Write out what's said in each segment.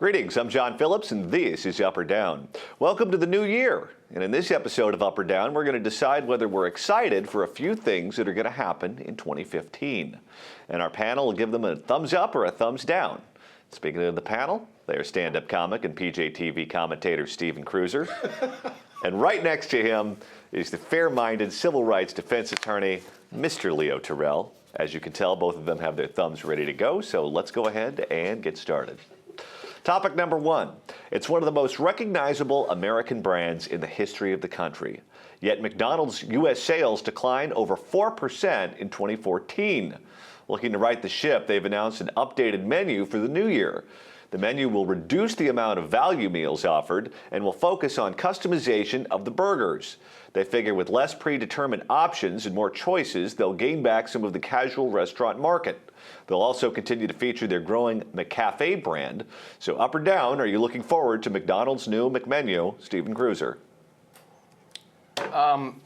Greetings, I'm John Phillips, and this is Up or Down. Welcome to the new year. And in this episode of Up or Down, we're going to decide whether we're excited for a few things that are going to happen in 2015. And our panel will give them a thumbs up or a thumbs down. Speaking of the panel, they're stand-up comic and PJTV commentator Stephen Cruiser. And right next to him is the fair-minded civil rights defense attorney, Mr. Leo Terrell. As you can tell, both of them have their thumbs ready to go, so let's go ahead and get started. Topic number one. It's one of the most recognizable American brands in the history of the country. Yet McDonald's U.S. sales declined over 4% in 2014. Looking to right the ship, they've announced an updated menu for the new year. The menu will reduce the amount of value meals offered and will focus on customization of the burgers. They figure with less predetermined options and more choices, they'll gain back some of the casual restaurant market. They'll also continue to feature their growing McCafe brand. So up or down, are you looking forward to McDonald's new McMenu? Stephen Cruiser.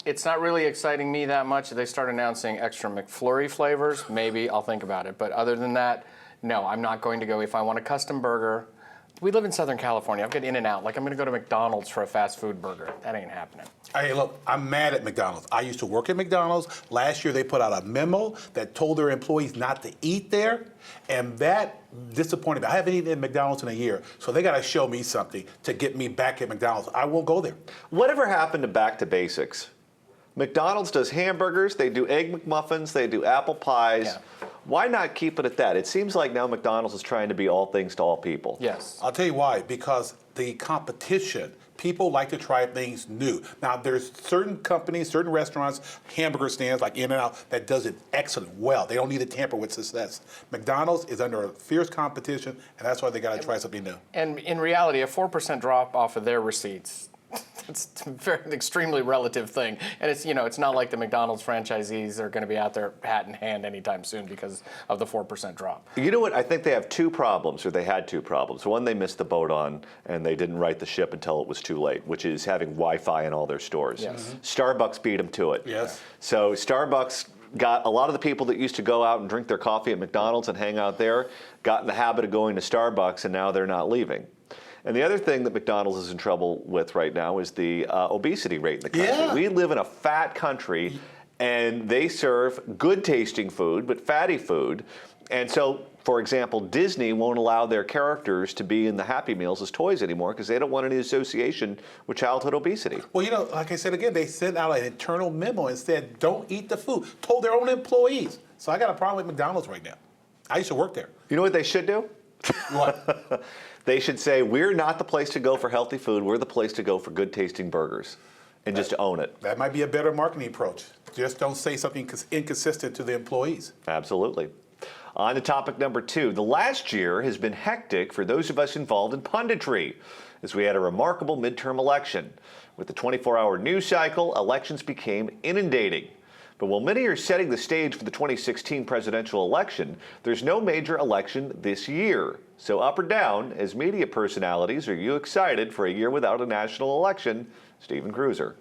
It's not really exciting me that much. If they start announcing extra McFlurry flavors, maybe I'll think about it. But other than that, no, I'm not going to go. If I want a custom burger, we live in Southern California. I've got In-N-Out. Like, I'm going to go to McDonald's for a fast food burger. That ain't happening. Hey, look, I'm mad at McDonald's. I used to work at McDonald's. Last year, they put out a memo that told their employees not to eat there, and that disappointed me. I haven't eaten at McDonald's in a year, so they got to show me something to get me back at McDonald's. I won't go there. Whatever happened to back to basics? McDonald's does hamburgers, they do Egg McMuffins, they do apple pies. Yeah. Why not keep it at that? It seems like now McDonald's is trying to be all things to all people. Yes. I'll tell you why. Because the competition, people like to try things new. Now, there's certain companies, certain restaurants, hamburger stands like In-N-Out that does it excellent well. They don't need to tamper with success. McDonald's is under a fierce competition, and that's why they got to try something new. And in reality, a 4% drop off of their receipts, it's a very extremely relative thing. And it's, it's not like the McDonald's franchisees are going to be out there hat in hand anytime soon because of the 4% drop. You know what? I think they have two problems, or they had two problems. One they missed the boat on, and they didn't right the ship until it was too late, which is having Wi-Fi in all their stores. Yes. Starbucks beat them to it. Yes. So Starbucks got a lot of the people that used to go out and drink their coffee at McDonald's and hang out there, got in the habit of going to Starbucks, and now they're not leaving. And the other thing that McDonald's is in trouble with right now is the obesity rate in the country. Yeah. We live in a fat country, and they serve good-tasting food, but fatty food. And so, for example, Disney won't allow their characters to be in the Happy Meals as toys anymore because they don't want any association with childhood obesity. Well, like I said again, they sent out an internal memo and said, don't eat the food, told their own employees. So I got a problem with McDonald's right now. I used to work there. You know what they should do? What? They should say, we're not the place to go for healthy food, we're the place to go for good-tasting burgers, and just own it. That might be a better marketing approach. Just don't say something inconsistent to the employees. Absolutely. On to topic number two. The last year has been hectic for those of us involved in punditry, as we had a remarkable midterm election. With the 24-hour news cycle, elections became inundating. But while many are setting the stage for the 2016 presidential election, there's no major election this year. So up or down, as media personalities, are you excited for a year without a national election? Stephen Cruiser.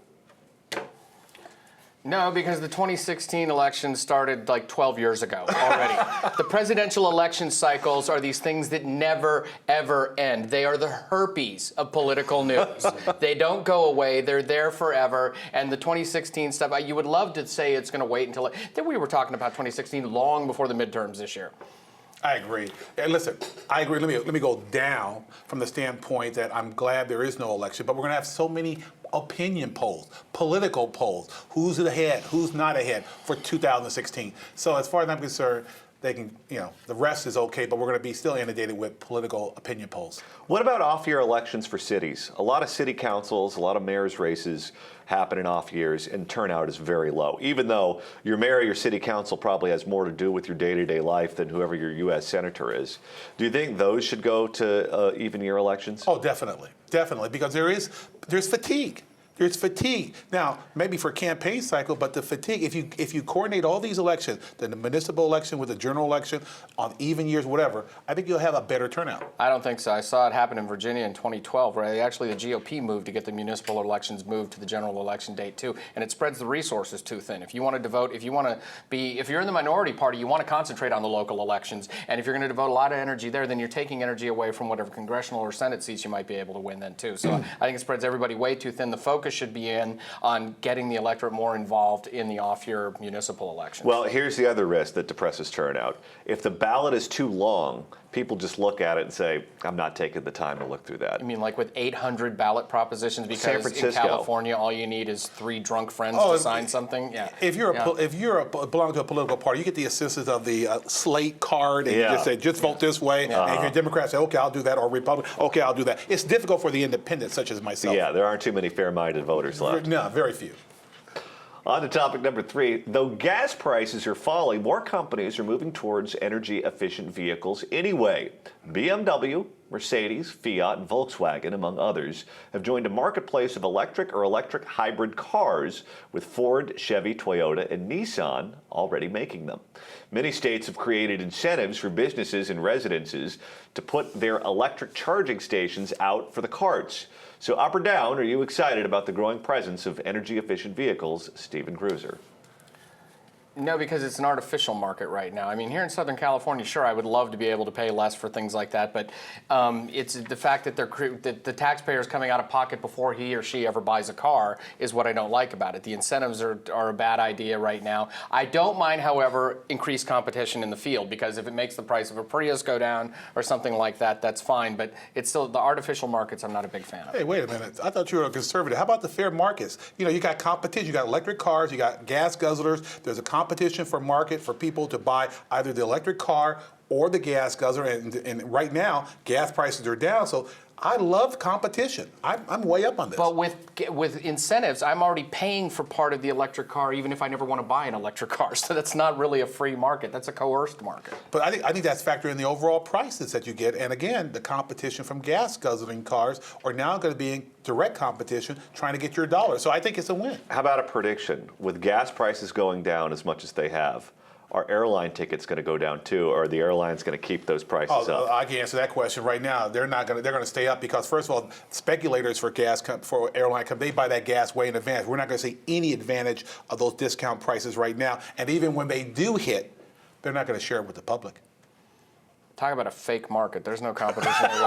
No, because the 2016 election started like 12 years ago already. The presidential election cycles are these things that never, ever end. They are the herpes of political news. They don't go away. They're there forever. And the 2016 stuff, you would love to say it's going to wait until... Then we were talking about 2016 long before the midterms this year. I agree. And listen, I agree. Let me go down from the standpoint that I'm glad there is no election, but we're going to have so many opinion polls, political polls, who's ahead, who's not ahead for 2016. So as far as I'm concerned, they can, the rest is okay, but we're going to be still inundated with political opinion polls. What about off-year elections for cities? A lot of city councils, a lot of mayor's races happen in off years, and turnout is very low, even though your mayor or your city council probably has more to do with your day-to-day life than whoever your U.S. senator is. Do you think those should go to even-year elections? Oh, definitely, because there's fatigue. There's fatigue. Now, maybe for campaign cycle, but the fatigue, if you coordinate all these elections, the municipal election with the general election on even years, whatever, I think you'll have a better turnout. I don't think so. I saw it happen in Virginia in 2012, where actually the GOP moved to get the municipal elections moved to the general election date too, and it spreads the resources too thin. If you want to devote, if you're in the minority party, you want to concentrate on the local elections, and if you're going to devote a lot of energy there, then you're taking energy away from whatever congressional or Senate seats you might be able to win then too. So I think it spreads everybody way too thin. The focus should be on getting the electorate more involved in the off-year municipal elections. Well, here's the other risk that depresses turnout. If the ballot is too long, people just look at it and say, I'm not taking the time to look through that. I mean, like with 800 ballot propositions, San because in Francisco. California, all you need is 3 drunk friends to sign something. Yeah. If you're belong to a political party, you get the assistance of the slate card, and you just say, just vote this way. And if you're a Democrat, say, okay, I'll do that, or Republican, okay, I'll do that. It's difficult for the independents, such as myself. Yeah, there aren't too many fair-minded voters left. No, very few. On to topic number 3. Though gas prices are falling, more companies are moving towards energy-efficient vehicles anyway. BMW, Mercedes, Fiat, and Volkswagen, among others, have joined a marketplace of electric or electric hybrid cars, with Ford, Chevy, Toyota, and Nissan already making them. Many states have created incentives for businesses and residences to put their electric charging stations out for the carts. So up or down, are you excited about the growing presence of energy-efficient vehicles? Stephen Cruiser. No, because it's an artificial market right now. I mean, here in Southern California, sure, I would love to be able to pay less for things like that, but it's the fact that the taxpayer is coming out of pocket before he or she ever buys a car is what I don't like about it. The incentives are a bad idea right now. I don't mind, however, increased competition in the field, because if it makes the price of a Prius go down or something like that, that's fine, but it's still the artificial markets I'm not a big fan of. Hey, wait a minute. I thought you were a conservative. How about the fair markets? You know, you got competition. You got electric cars. You got gas guzzlers. There's a competition for market for people to buy either the electric car or the gas guzzler. And right now, gas prices are down. So I love competition. I'm way up on this. But with incentives, I'm already paying for part of the electric car, even if I never want to buy an electric car. So that's not really a free market. That's a coerced market. But I think that's factored in the overall prices that you get. And again, the competition from gas guzzling cars are now going to be in direct competition trying to get your dollar. So I think it's a win. How about a prediction? With gas prices going down as much as they have, are airline tickets going to go down too, or are the airlines going to keep those prices up? I can answer that question right now. They're going to stay up because, first of all, speculators for airline they buy that gas way in advance. We're not going to see any advantage of those discount prices right now. And even when they do hit, they're not going to share it with the public. Talk about a fake market. There's no competition there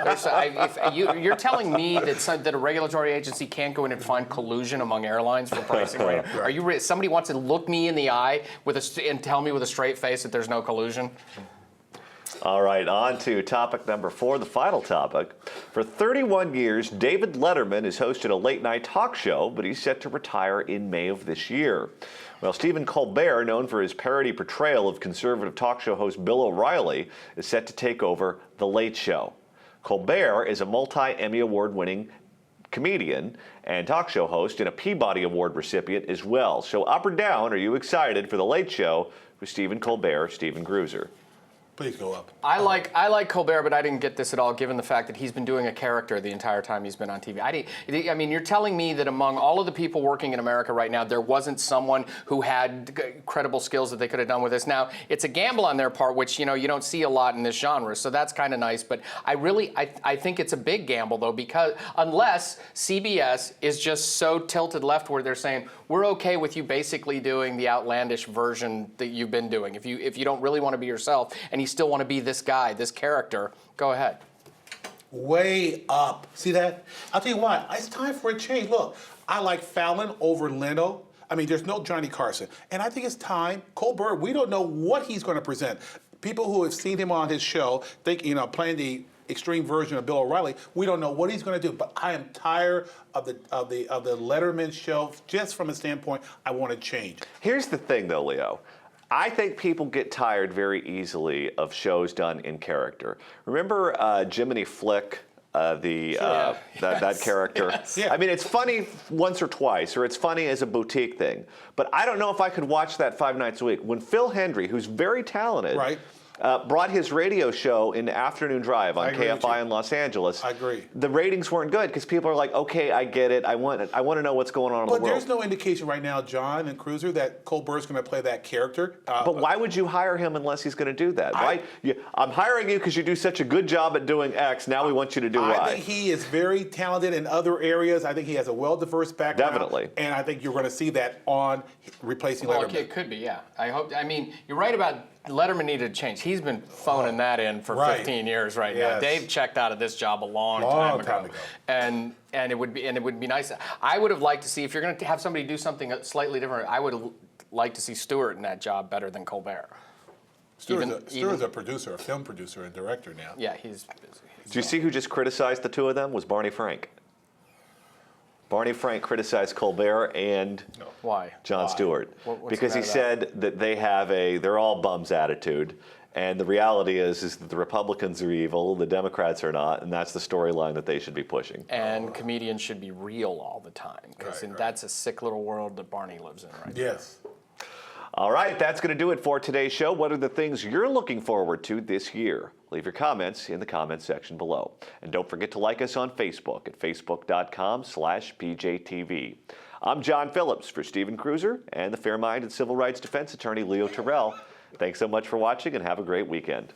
whatsoever. You're telling me that a regulatory agency can't go in and find collusion among airlines for pricing right now? Are you somebody wants to look me in the eye and tell me with a straight face that there's no collusion? All right, on to topic number 4, the final topic. For 31 years, David Letterman has hosted a late-night talk show, but he's set to retire in May of this year. Well, Stephen Colbert, known for his parody portrayal of conservative talk show host Bill O'Reilly, is set to take over The Late Show. Colbert is a multi-Emmy Award-winning comedian and talk show host and a Peabody Award recipient as well. So up or down, are you excited for The Late Show with Stephen Colbert, Stephen Cruiser? Please go up. I like Colbert, but I didn't get this at all, given the fact that he's been doing a character the entire time he's been on TV. I mean, you're telling me that among all of the people working in America right now, there wasn't someone who had credible skills that they could have done with this. Now, it's a gamble on their part, which you don't see a lot in this genre, so that's kind of nice. But I think it's a big gamble though, because unless CBS is just so tilted left where they're saying we're okay with you basically doing the outlandish version that you've been doing. If you don't really want to be yourself and you still want to be this guy, this character, go ahead. Way up. See that? I'll tell you what, it's time for a change. Look, I like Fallon over Leno. I mean, there's no Johnny Carson. And I think it's time. Colbert, we don't know what he's going to present. People who have seen him on his show think, playing the extreme version of Bill O'Reilly, we don't know what he's going to do. But I am tired of the Letterman show. Just from a standpoint, I want to change. Here's the thing, though, Leo. I think people get tired very easily of shows done in character. Remember Jiminy Flick, that character? Yes. Yeah. I mean, it's funny once or twice, or it's funny as a boutique thing. But I don't know if I could watch that 5 nights a week. When Phil Hendry, who's very talented, right, brought his radio show in the afternoon drive on agree with you. KFI in Los Angeles. I agree. The ratings weren't good because people are like, okay, I get it. I want to know what's going on in the But world. there's no indication right now, John and Cruiser, that Colbert's going to play that character. But why would you hire him unless he's going to do that? I'm hiring you because you do such a good job at doing X. Now we want you to do Y. I think he is very talented in other areas. I think he has a well-diverse background. Definitely. And I think you're going to see that on replacing Well, Letterman. okay, it could be, yeah. I mean, you're right about Letterman needed to change. He's been phoning that in for Right. 15 years right now. Yes. Dave checked out of this job a long Long time time ago. ago. And it would be nice. I would have liked to see, if you're going to have somebody do something slightly different, I would have liked to see Stewart in that job better than Colbert. Stewart's a producer, a film producer and director now. Yeah, he's busy. Do you see who just criticized the two of them? Was Barney Frank. Barney Frank criticized Colbert and Why? Jon Stewart What's because he bad about said that they're all bums attitude, and the reality is that the Republicans are evil, the Democrats are not, and that's the storyline that they should be pushing. And comedians should be real all the time, because Right. that's a sick little world that Barney lives in right now. Yes. All right, that's going to do it for today's show. What are the things you're looking forward to this year? Leave your comments in the comments section below. And don't forget to like us on Facebook at facebook.com/PJTV. I'm John Phillips for Stephen Cruiser and the fair-minded civil rights defense attorney Leo Terrell. Thanks so much for watching and have a great weekend.